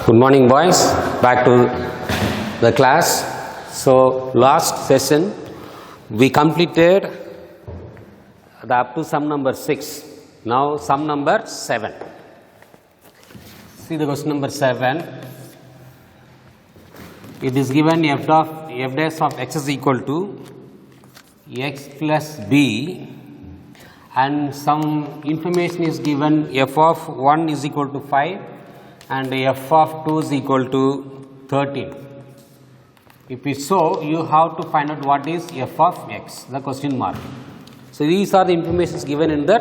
Good morning, boys. Back to the class. So last session we completed the up to sum number 6. Now sum number 7. See the question number 7. It is given f dash of x is equal to x plus b, and some information is given. F of 1 is equal to 5 and f of 2 is equal to 13. If is so, you have to find out what is f of x, the question mark. So these are the informations given in the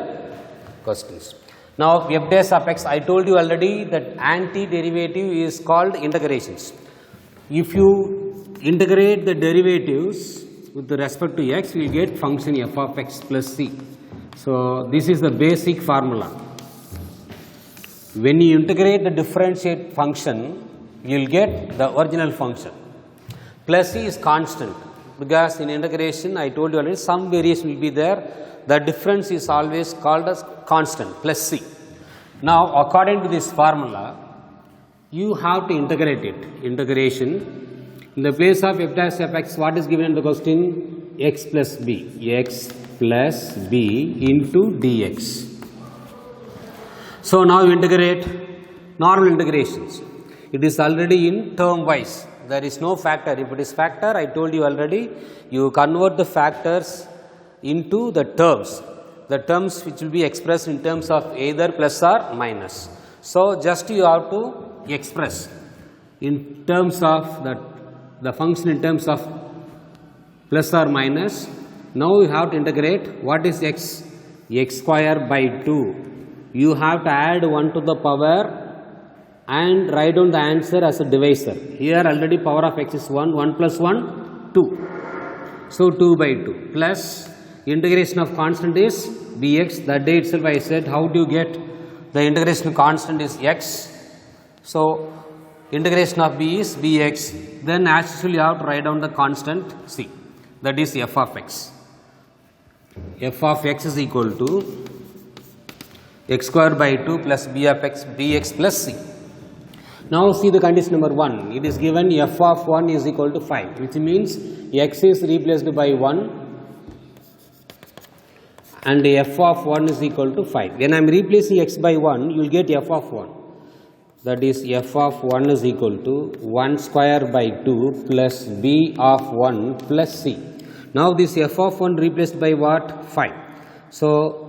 questions. Now f dash of x, I told you already that anti-derivative is called integrations. If you integrate the derivatives with respect to x, you will get function f of x plus c. So this is the basic formula. When you integrate the differentiate function, you will get the original function. Plus c is constant, because in integration I told you already some variation will be there. The difference is always called as constant, plus c. Now according to this formula, you have to integrate it. Integration, in the place of f dash of x, what is given in the question? X plus b. X plus b into dx. So now you integrate normal integrations. It is already in term wise. There is no factor. If it is factor, I told you already, you convert the factors into the terms. The terms which will be expressed in terms of either plus or minus. So just you have to express in terms of the function in terms of plus or minus. Now you have to integrate what is x? X square by 2. You have to add 1 to the power and write down the answer as a divisor. Here already power of x is 1, 1 plus 1, 2. So 2 by 2 plus integration of constant is bx. That day itself I said, how do you get the integration constant is x. So integration of b is bx. Then as usual you have to write down the constant c. That is f of x. F of x is equal to x square by 2 plus b of x dx plus c. Now see the condition number 1. It is given f of 1 is equal to 5, which means x is replaced by 1 and f of 1 is equal to 5. When I am replacing x by 1, you will get f of 1. That is f of 1 is equal to 1 square by 2 plus b of 1 plus c. Now this f of 1 replaced by what? 5. So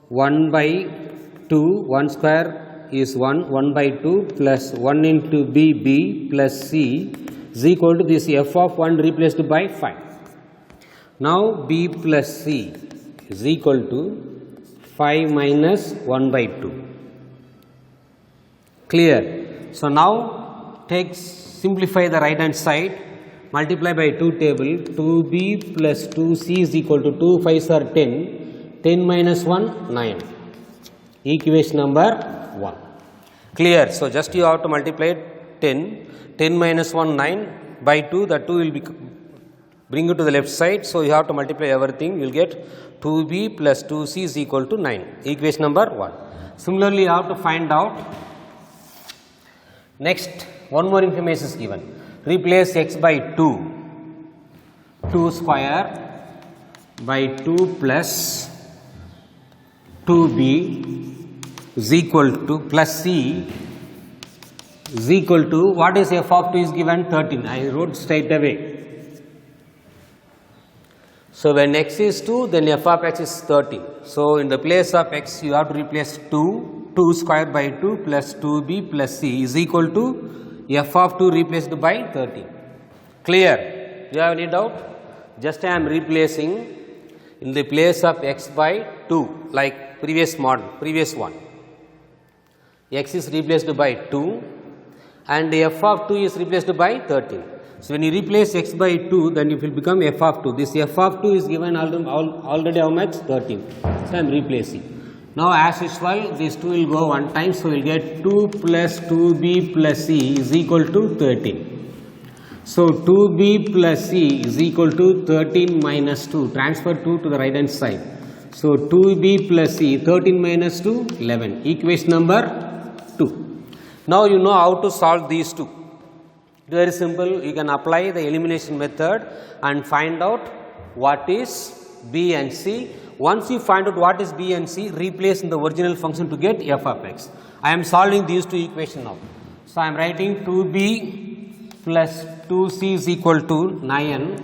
1 by 2, 1 square is 1, 1 by 2 plus 1 into b plus c is equal to this f of 1 replaced by 5. Now b plus c is equal to 5 minus 1 by 2. Clear? So now simplify the right hand side, multiply by 2 table, 2b plus 2c is equal to 2 5s are 10. 10 minus 1, 9. Equation number 1. Clear? So just you have to multiply 10. 10 minus 1, 9 by 2. The 2 will be bring it to the left side. So you have to multiply everything. You will get 2b plus 2c is equal to 9. Equation number 1. Similarly, you have to find out. Next, one more information is given. Replace x by 2. 2 square by 2 plus 2b is equal to plus c is equal to what is f of 2 is given 13. I wrote straight away. So when x is 2, then f of x is 13. So in the place of x you have to replace 2. 2 square by 2 plus 2b plus c is equal to f of 2 replaced by 13. Clear? Do you have any doubt? Just I am replacing in the place of x by 2 like previous one. X is replaced by 2 and f of 2 is replaced by 13. So when you replace x by 2, then it will become f of 2. This f of 2 is given already how much? 13. So I am replacing. Now as usual this 2 will go one time, so we will get 2 plus 2b plus c is equal to 13. So 2b plus c is equal to 13 minus 2. Transfer 2 to the right hand side. So 2b plus c, 13 minus 2, 11. Equation number 2. Now you know how to solve these two. Very simple, you can apply the elimination method and find out what is b and c. Once you find out what is b and c, replace in the original function to get f of x. I am solving these two equations now. So I am writing 2b plus 2c is equal to 9.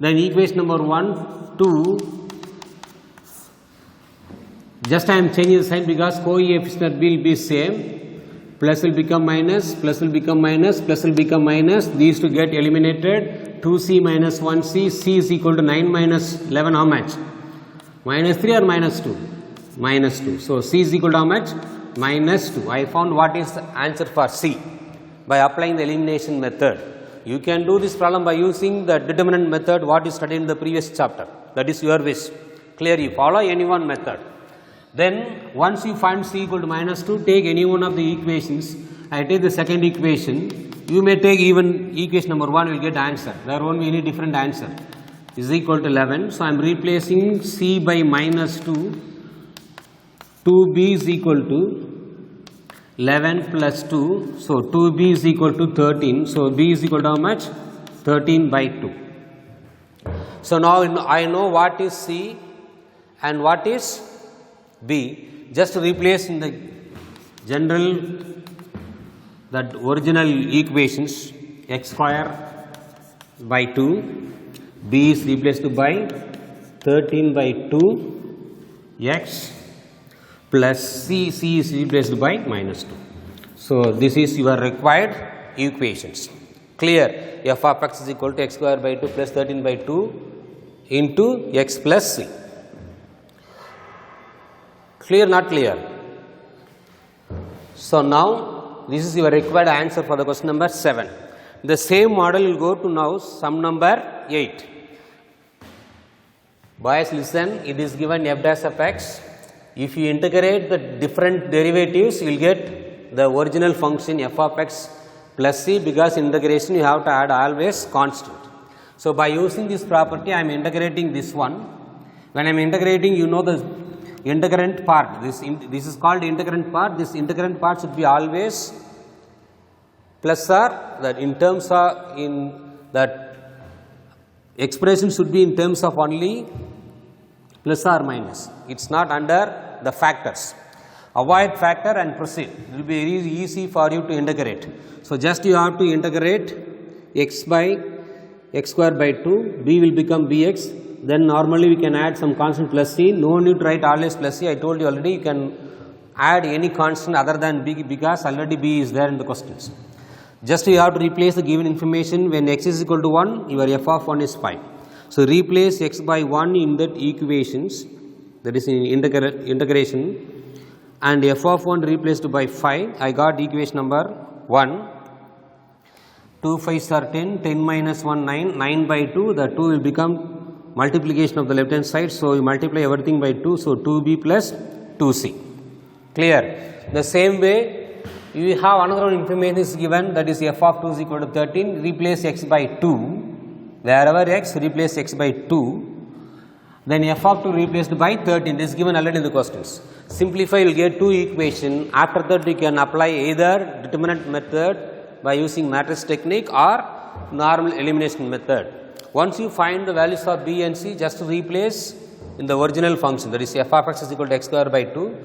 Then equation number 1, 2. Just I am changing the sign because coefficient will be same. Plus will become minus, plus will become minus, plus will become minus. These two get eliminated. 2c minus 1c, c is equal to 9 minus 11, how much? Minus 3 or minus 2? Minus 2. So c is equal to how much? Minus 2. I found what is the answer for c by applying the elimination method. You can do this problem by using the determinant method what you studied in the previous chapter. That is your wish. Clear, you follow any one method. Then once you find c equal to minus 2, take any one of the equations. I take the second equation. You may take even equation number 1, you will get answer. There won't be any different answer. Is equal to 11. So I am replacing c by minus 2. 2b is equal to 11 plus 2. So 2b is equal to 13. So b is equal to how much? 13 by 2. So now I know what is c and what is b. Just replace in the general, that original equations, x square by 2, b is replaced by 13 by 2, x plus c is replaced by minus 2. So this is your required equations. Clear, f of x is equal to x square by 2 plus 13 by 2 into x plus c. Clear, not clear? So now this is your required answer for the question number 7. The same model will go to now sum number 8. Boys, listen, it is given f dash of x. If you integrate the different derivatives, you will get the original function f of x plus c, because integration you have to add always constant. So by using this property, I am integrating this one. When I am integrating, you know the integrand part, this is called integrand part. This integrand part should be always plus or, that in terms of, in that expression should be in terms of only plus or minus. It is not under the factors. Avoid factor and proceed. It will be very easy for you to integrate. So just you have to integrate x by x square by 2, b will become bx. Then normally we can add some constant plus c. No need to write always plus c. I told you already, you can add any constant other than b, because already b is there in the questions. Just you have to replace the given information. When x is equal to 1, your f of 1 is 5. So replace x by 1 in that equations, that is in integration, and f of 1 replaced by 5. I got equation number 1. 2 5s are 10, 10 minus 1 9, 9 by 2, the 2 will become multiplication of the left hand side. So you multiply everything by 2, so 2b plus 2c. Clear? The same way you have another information is given, that is f of 2 is equal to 13, replace x by 2, wherever x replace x by 2, then f of 2 replaced by 13, this is given already in the questions. Simplify, you will get two equations. After that you can apply either determinant method by using matrix technique or normal elimination method. Once you find the values of b and c, just replace in the original function, that is f of x is equal to x square by 2,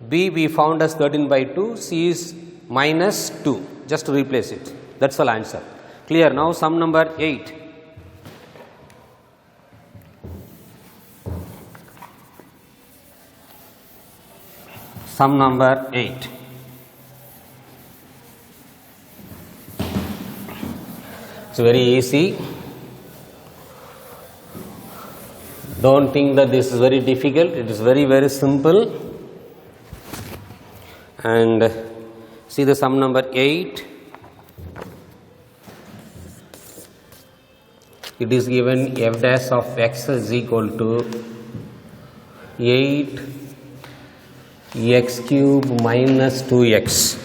b we found as 13 by 2, c is minus 2, just replace it. That is all answer. Clear? Now sum number 8. Sum number 8. It's very easy. Don't think that this is very difficult. It is very, very simple. And see the sum number 8. It is given f dash of x is equal to 8 x cube minus 2x.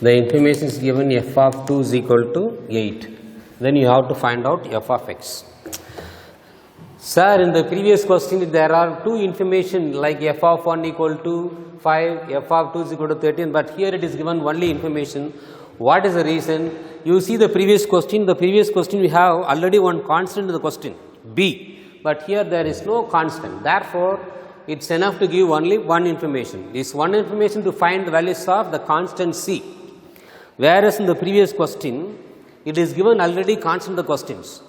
The information is given f of 2 is equal to 8. Then you have to find out f of x. Sir, in the previous question there are two information like f of 1 equal to 5, f of 2 is equal to 13, but here it is given only information. What is the reason? You see the previous question we have already one constant in the question b, but here there is no constant. Therefore, it's enough to give only one information. This one information to find the values of the constant c. Whereas in the previous question, it is given already constant the questions.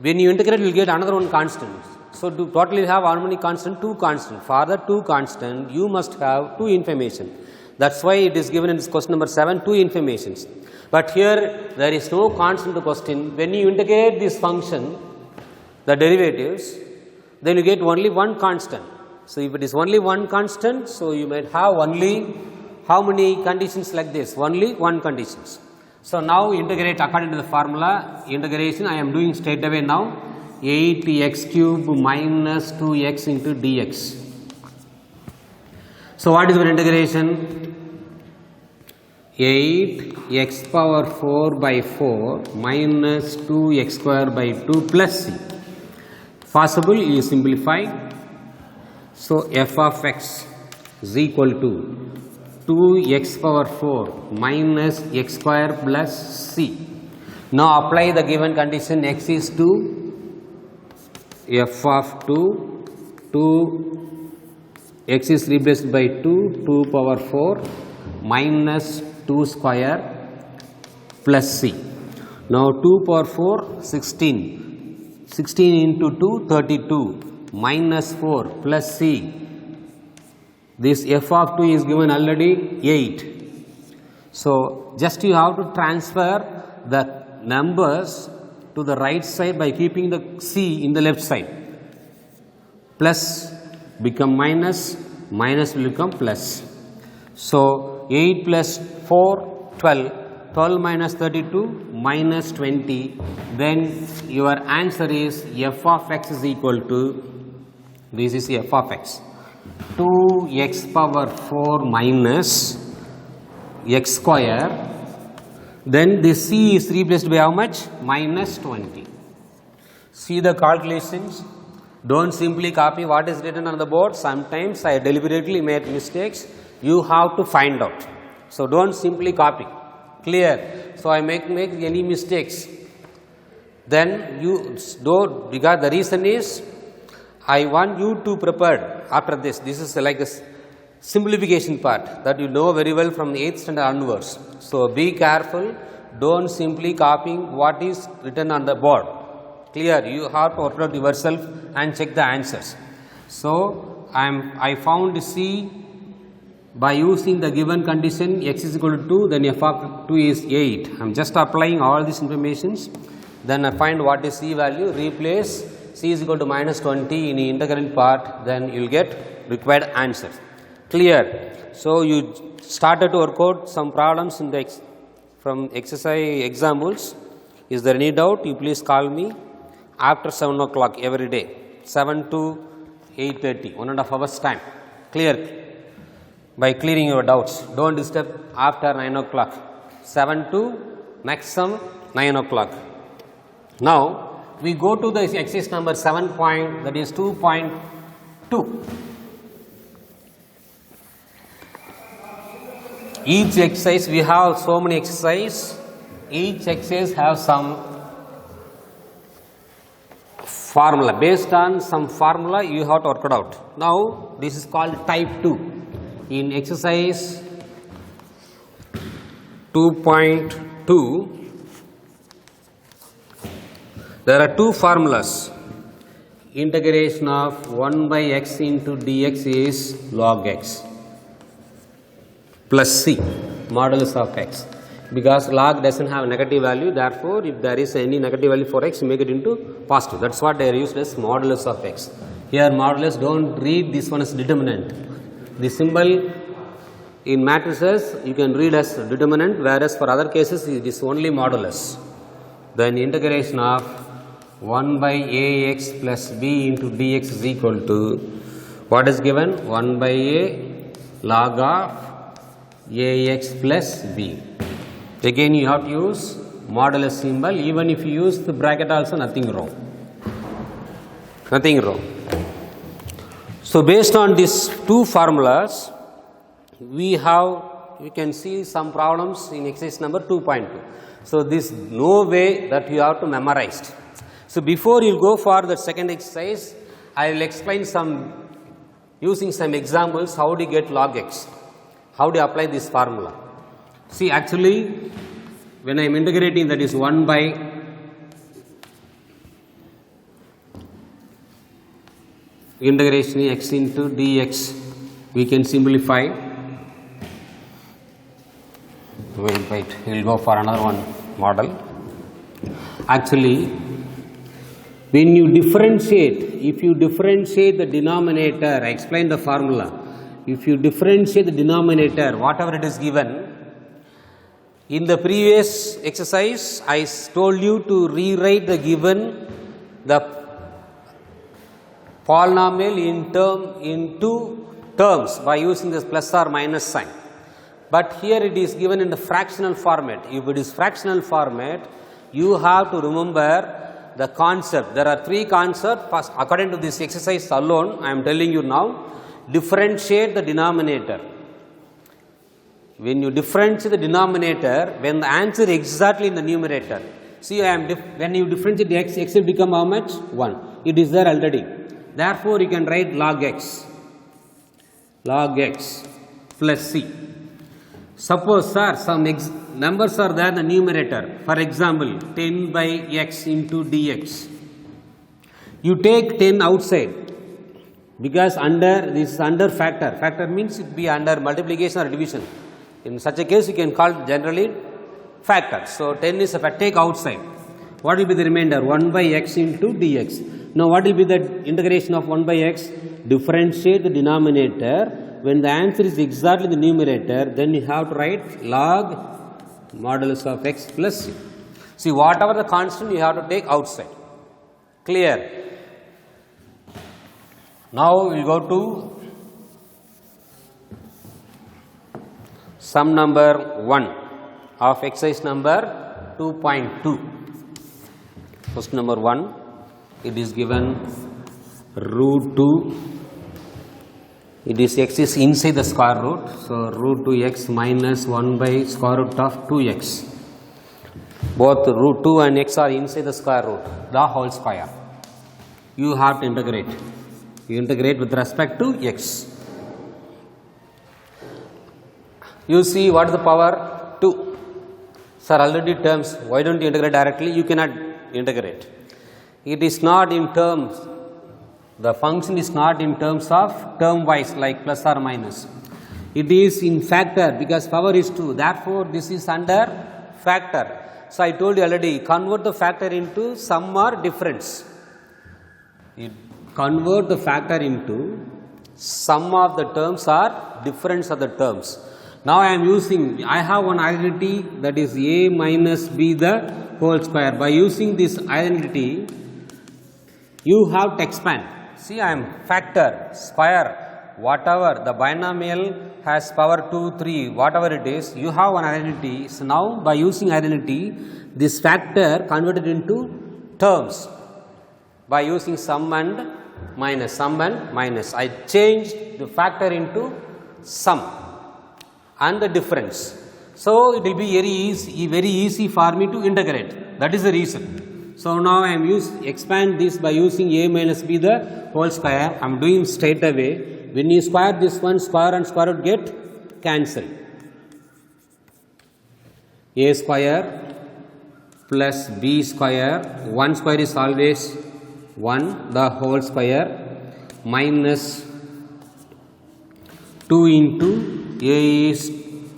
When you integrate, you will get another one constant. So, to totally have how many constant? Two constant. For the two constant, you must have two information. That's why it is given in this question number 7, two informations. But here, there is no constant in the question. When you integrate this function, the derivatives, then you get only one constant. So, if it is only one constant, so you might have only how many conditions like this? Only one conditions. So, now integrate according to the formula. Integration I am doing straight away now. 8x cube minus 2x into dx. So, what is our integration? 8x power 4 by 4 minus 2x square by 2 plus c. Possible, you simplify. So, f of x is equal to 2x power 4 minus x square plus c. Now, apply the given condition. X is 2, f of 2 x is replaced by 2 power 4 minus 2 square plus c. Now, 2 power 4 16 into 2 32 minus 4 plus c. This f of 2 is given already 8. So, just you have to transfer the numbers to the right side by keeping the c in the left side. Plus become minus, minus will become plus. So, 8 plus 4 12, 12 minus 32 minus 20, then your answer is f of x is equal to, this is f of x, 2x power 4 minus x square, then this c is replaced by how much? Minus 20. See the calculations. Don't simply copy what is written on the board. Sometimes I deliberately make mistakes. You have to find out. So, don't simply copy. Clear? So, I make any mistakes. Then you don't, because the reason is I want you to prepare after this. This is like a simplification part that you know very well from the 8th standard onwards. So, be careful. Don't simply copying what is written on the board. Clear? You have to work out yourself and check the answers. So, I found C by using the given condition x is equal to 2, then f of 2 is 8. I am just applying all these informations. Then I find what is C value, replace C is equal to minus 20 in the integral part, then you will get required answer. Clear? So, you started to work out some problems in the from exercise examples. Is there any doubt? You please call me after 7 o'clock every day, 7 to 8:30, 1.5 hours time. Clear? By clearing your doubts. Don't disturb after 9 o'clock, 7 to maximum 9 o'clock. Now, we go to the exercise number 7 point, that is 2.2. Each exercise, we have so many exercises. Each exercise have some formula. Based on some formula, you have to work it out. Now, this is called type 2. In exercise 2.2, there are two formulas. Integration of 1 by x into dx is log x plus c, modulus of x. Because log doesn't have negative value, therefore, if there is any negative value for x, you make it into positive. That's what they are used as modulus of x. Here modulus, don't read this one as determinant. The symbol in matrices you can read as determinant, whereas for other cases it is only modulus. Then integration of 1 by ax plus b into dx is equal to, what is given? 1 by a log of ax plus b. Again you have to use modulus symbol. Even if you use the bracket also, nothing wrong. Nothing wrong. So based on these two formulas, we can see some problems in exercise number 2.2. So this no way that you have to memorize. So before you go for the second exercise, I will explain using some examples how do you get log x, how do you apply this formula. See, actually when I am integrating, that is 1 by integration x into dx, we can simplify. Wait, we will go for another one model. Actually, when you differentiate, if you differentiate the denominator, I explained the formula. If you differentiate the denominator, whatever it is given, in the previous exercise, I told you to rewrite the polynomial into terms by using this plus or minus sign. But here it is given in the fractional format. If it is fractional format, you have to remember the concept. There are three concepts. First, according to this exercise alone, I am telling you now, differentiate the denominator. When you differentiate the denominator, when the answer is exactly in the numerator, see, when you differentiate x will become how much? 1. It is there already. Therefore, you can write log x plus c. Suppose, sir, some numbers are there in the numerator. For example, 10 by x into dx. You take 10 outside because this is under factor. Factor means it be under multiplication or division. In such a case, you can call it generally factor. So 10 is a factor. Take outside. What will be the remainder? 1 by x into dx. Now, what will be the integration of 1 by x? Differentiate the denominator. When the answer is exactly the numerator, then you have to write log modulus of x plus c. See, whatever the constant you have to take outside. Clear? Now we will go to sum number 1 of exercise number 2.2. Question number 1, it is given root 2. It is x is inside the square root, so root 2x minus 1 by square root of 2x. Both root 2 and x are inside the square root, the whole square. You have to integrate. You integrate with respect to x. You see what is the power? 2. Sir, already terms. Why don't you integrate directly? You cannot integrate. It is not in terms. The function is not in terms of term wise like plus or minus. It is in factor because power is 2. Therefore, this is under factor. So, I told you already, convert the factor into sum or difference. You convert the factor into sum of the terms or difference of the terms. Now, I have one identity, that is a minus b the whole square. By using this identity, you have to expand. See, I am factor, square, whatever, the binomial has power 2, 3, whatever it is, you have one identity. So, now by using identity, this factor converted into terms by using sum and minus. I changed the factor into sum and the difference. So, it will be very easy for me to integrate. That is the reason. So, now I am expand this by using a minus b the whole square. I am doing straight away. When you square this one, square and square root get cancelled. A square plus b square, 1 square is always 1, the whole square, minus 2 into a is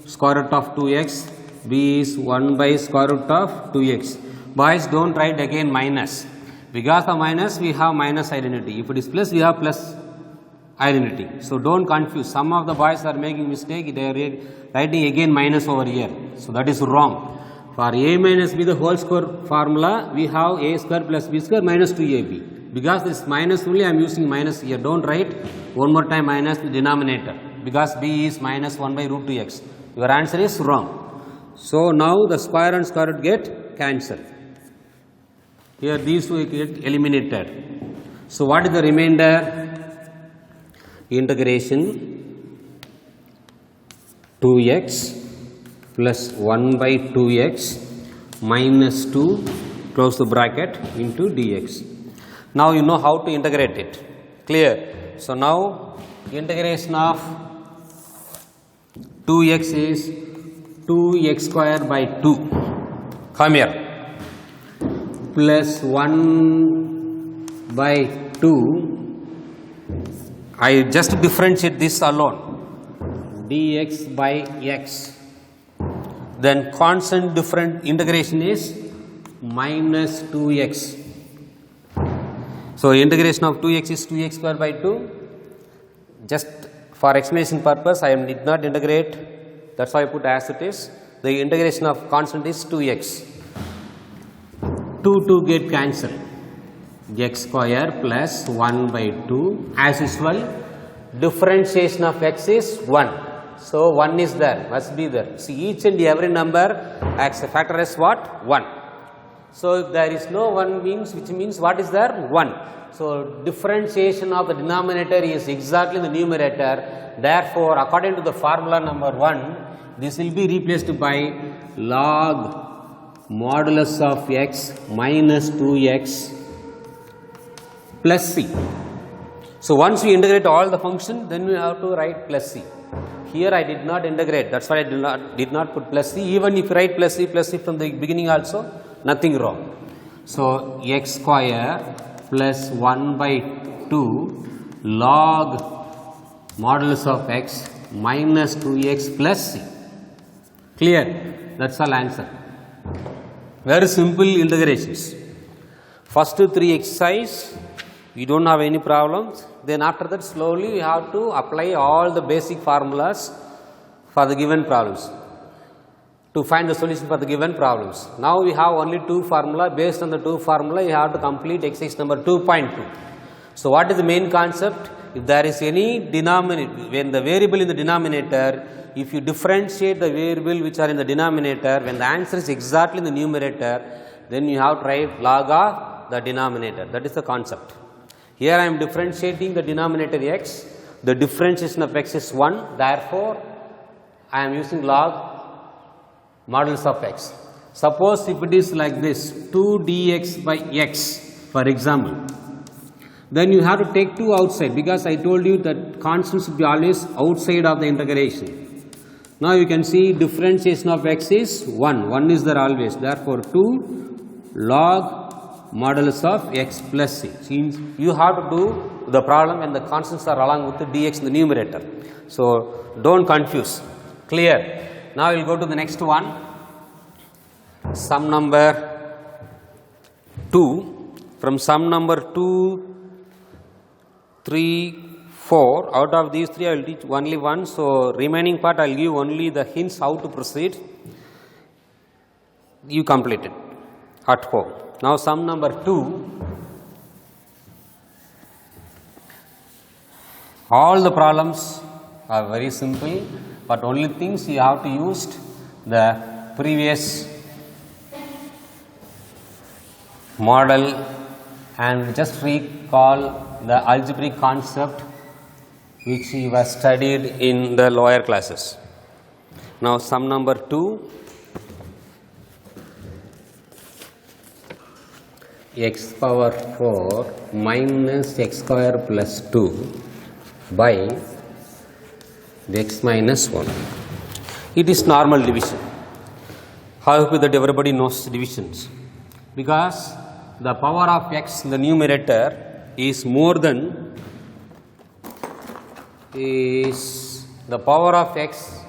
square root of 2x, b is 1 by square root of 2x. Boys, don't write again minus. Because of minus, we have minus identity. If it is plus, we have plus identity. So, don't confuse. Some of the boys are making mistake. They are writing again minus over here. So, that is wrong. For a minus b the whole square formula, we have a square plus b square minus 2ab. Because this minus only, I am using minus here. Don't write one more time minus the denominator. Because b is minus 1 by root 2x. Your answer is wrong. So, now the square and square root get cancelled. Here these two get eliminated. So what is the remainder? Integration 2x plus 1 by 2x minus 2 close the bracket into dx. Now you know how to integrate it. Clear? So now integration of 2x is 2x square by 2. Come here. Plus 1 by 2. I just differentiate this alone. Dx by x. Then constant different integration is minus 2x. So integration of 2x is 2x square by 2. Just for explanation purpose, I did not integrate. That's why I put as it is. The integration of constant is 2x. 2 get cancelled. X square plus 1 by 2. As usual, differentiation of x is 1. So 1 is there, must be there. See, each and every number acts a factor as what? 1. So if there is no 1 means, which means what is there? 1. So differentiation of the denominator is exactly the numerator. Therefore, according to the formula number 1, this will be replaced by log modulus of x minus 2x plus c. So once we integrate all the function, then we have to write plus c. Here I did not integrate, that's why I did not put plus c. Even if you write plus c from the beginning also, nothing wrong. So x square plus 1 by 2 log modulus of x minus 2x plus c. Clear? That's all answer. Very simple integrations. First 3 exercise, we don't have any problems. Then after that, slowly we have to apply all the basic formulas for the given problems to find the solution for the given problems. Now we have only 2 formula. Based on the 2 formula, you have to complete exercise number 2.2. So what is the main concept? If there is any denominator, when the variable in the denominator, if you differentiate the variable which are in the denominator, when the answer is exactly in the numerator, then you have to write log of the denominator. That is the concept. Here I am differentiating the denominator x. The differentiation of x is 1. Therefore, I am using log modulus of x. Suppose if it is like this, 2 dx by x, for example, then you have to take 2 outside, because I told you that constants should be always outside of the integration. Now you can see differentiation of x is 1. 1 is there always. Therefore, 2 log modulus of x plus c. Means you have to do the problem when the constants are along with the dx in the numerator. So don't confuse. Clear? Now we will go to the next one. Sum number 2. From sum number 2, 3, 4. Out of these 3, I will teach only one. So remaining part I will give only the hints how to proceed. You complete it at home. Now sum number 2, all the problems are very simple, but only things you have to use the previous model and just recall the algebraic concept which you have studied in the lower classes. Now sum number 2, x power 4 minus x square plus 2 by x minus 1. It is normal division. I hope that everybody knows divisions, because the power of x in the numerator is more than the power of x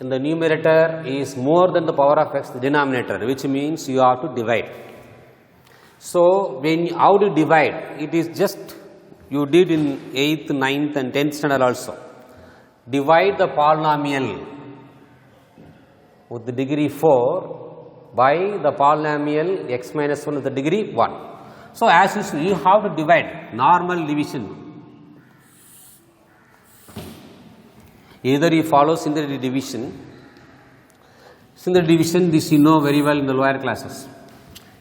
in the numerator is more than the power of x in the denominator, which means you have to divide. So when how do you divide? It is just you did in 8th, 9th and 10th standard also. Divide the polynomial with the degree 4 by the polynomial x minus 1 with the degree 1. So as usual, you have to divide, normal division. Either you follow synthetic division. Synthetic division, this you know very well in the lower classes.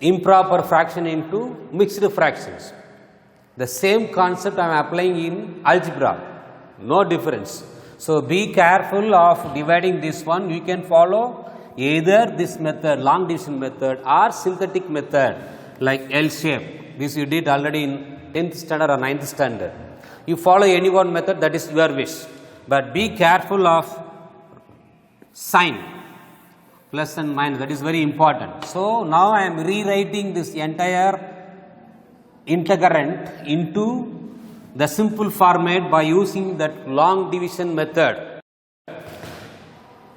improper fraction into mixed fractions. The same concept I am applying in algebra, no difference. So, be careful of dividing this one. You can follow either this method, long division method, or synthetic method like L shape. This you did already in 10th standard or 9th standard. You follow any one method, that is your wish, but be careful of sign, plus and minus, that is very important. So, now I am rewriting this entire integrand into the simple format by using that long division method.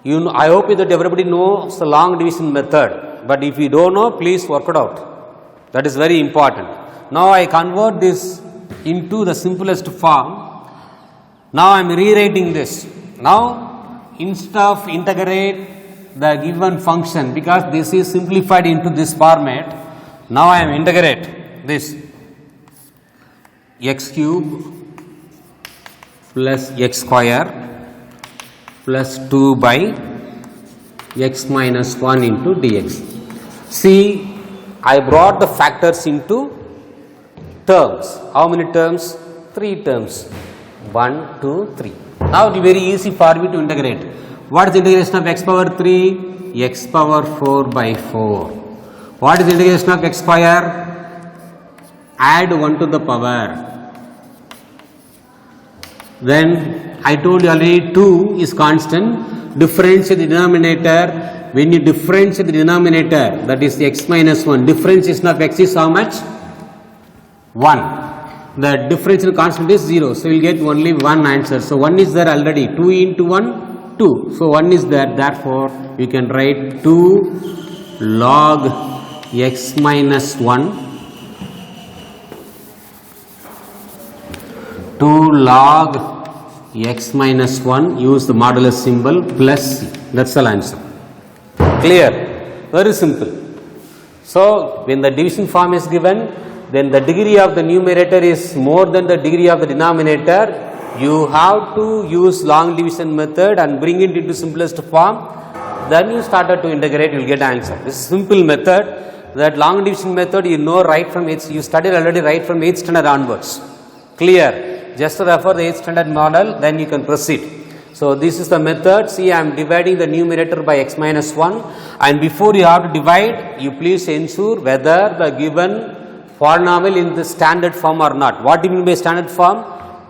I hope that everybody knows the long division method, but if you don't know, please work it out. That is very important. Now I convert this into the simplest form. Now I am rewriting this. Now instead of integrate the given function, because this is simplified into this format, now I am integrate this x cube plus x square plus 2 by x minus 1 into dx. See, I brought the factors into terms. How many terms? 3 terms. 1, 2, 3. Now it is very easy for me to integrate. What is the integration of x power 3? X power 4 by 4. What is the integration of x square? Add 1 to the power. Then I told you already 2 is constant. Differentiate the denominator. When you differentiate the denominator, that is x minus 1, differentiation of x is how much? 1. The differential constant is 0. So, you will get only one answer. So, 1 is there already. 2 into 1, 2. So, 1 is there. Therefore, you can write 2 log x minus 1. 2 log x minus 1, use the modulus symbol, plus c. That is the answer. Clear? Very simple. So, when the division form is given, then the degree of the numerator is more than the degree of the denominator. You have to use long division method and bring it into simplest form. Then you started to integrate, you will get answer. This is simple method. That long division method you know right from its, you studied already right from 8th standard onwards. Clear? Just refer the 8th standard model, then you can proceed. So, this is the method. See, I am dividing the numerator by x minus 1, and before you have to divide, you please ensure whether the given polynomial in the standard form or not. What do you mean by standard form?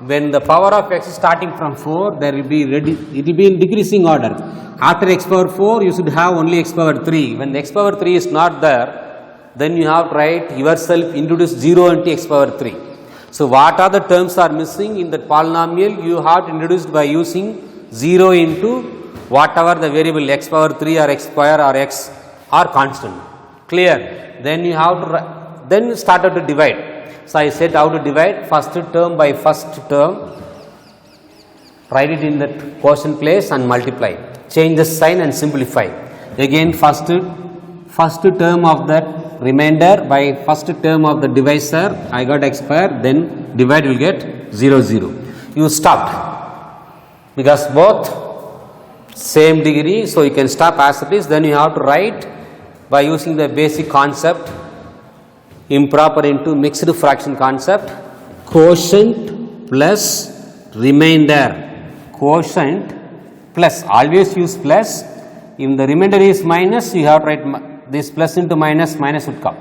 When the power of x is starting from 4, there will be it will be in decreasing order. After x power 4, you should have only x power 3. When x power 3 is not there, then you have to write yourself introduce 0 into x power 3. So, what are the terms are missing in that polynomial? You have to introduce by using 0 into whatever the variable x power 3 or x square or x or constant. Clear? Then you have to, then you started to divide. So, I said how to divide first term by first term, write it in that quotient place and multiply. Change the sign and simplify. Again first term of that remainder by first term of the divisor, I got x square, then divide will get 0, 0. You stopped because both same degree, so you can stop as it is. Then you have to write by using the basic concept, improper into mixed fraction concept, quotient plus remainder. Quotient plus, always use plus. If the remainder is minus, you have to write this plus into minus, minus would come.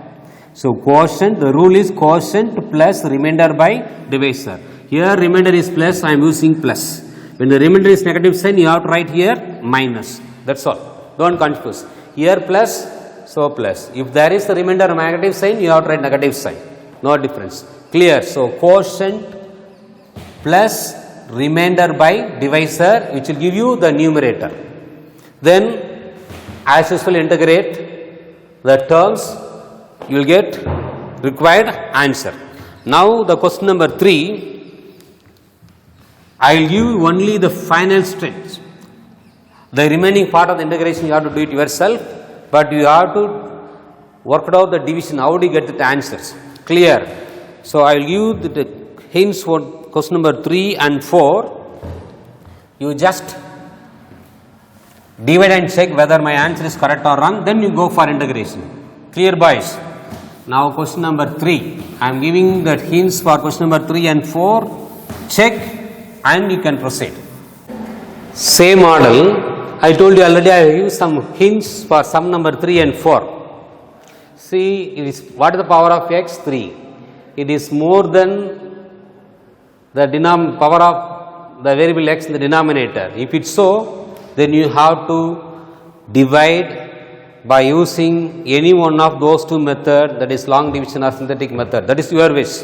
So, quotient, the rule is quotient plus remainder by divisor. Here remainder is plus, I am using plus. When the remainder is negative sign, you have to write here minus. That is all. Do not confuse. Here plus, so plus. If there is the remainder negative sign, you have to write negative sign. No difference. Clear? So, quotient plus remainder by divisor, which will give you the numerator. Then, as usual, integrate the terms, you will get required answer. Now, the question number 3, I will give you only the final stretch. The remaining part of the integration you have to do it yourself, but you have to work out the division, how do you get the answers. Clear? So, I will give the hints for question number 3 and 4. You just divide and check whether my answer is correct or wrong, then you go for integration. Clear, boys? Now question number 3. I am giving the hints for question number 3 and 4. Check and you can proceed. Same model. I told you already, I give some hints for sum number 3 and 4. See, it is, what is the power of x? 3. It is more than the power of the variable x in the denominator. If it's so, then you have to divide by using any one of those two methods, that is long division or synthetic method. That is your wish.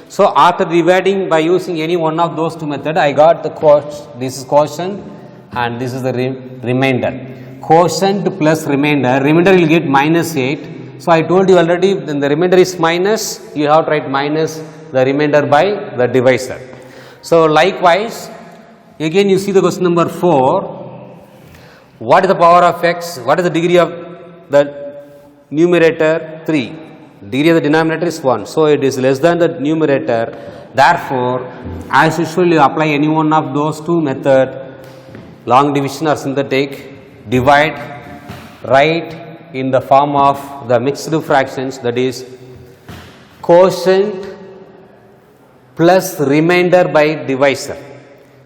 So after dividing by using any one of those two methods, I got the this is quotient and this is the remainder. Quotient plus remainder will get minus 8. So I told you already, when the remainder is minus, you have to write minus the remainder by the divisor. So likewise, again you see the question number 4. What is the power of x? What is the degree of the numerator? 3. Degree of the denominator is 1. So it is less than the numerator. Therefore, as usual, you apply any one of those two methods, long division or synthetic, divide, write in the form of the mixed fractions, that is quotient plus remainder by divisor.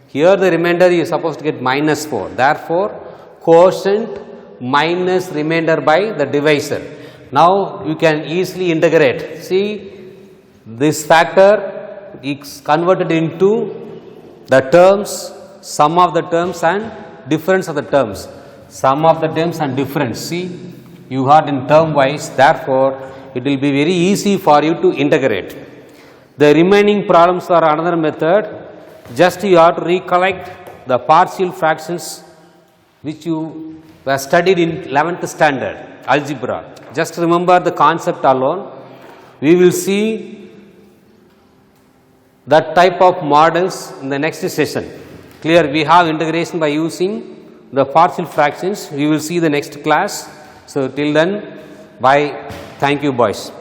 Here the remainder is supposed to get minus 4. Therefore, quotient minus remainder by the divisor. Now you can easily integrate. See, this factor is converted into the terms, sum of the terms and difference of the terms. Sum of the terms and difference. See, you got in term wise. Therefore, it will be very easy for you to integrate. The remaining problems are another method. Just you have to recollect the partial fractions which you were studied in 11th standard algebra. Just remember the concept alone. We will see that type of models in the next session. Clear? We have integration by using the partial fractions. We will see the next class. So till then, bye. Thank you, boys.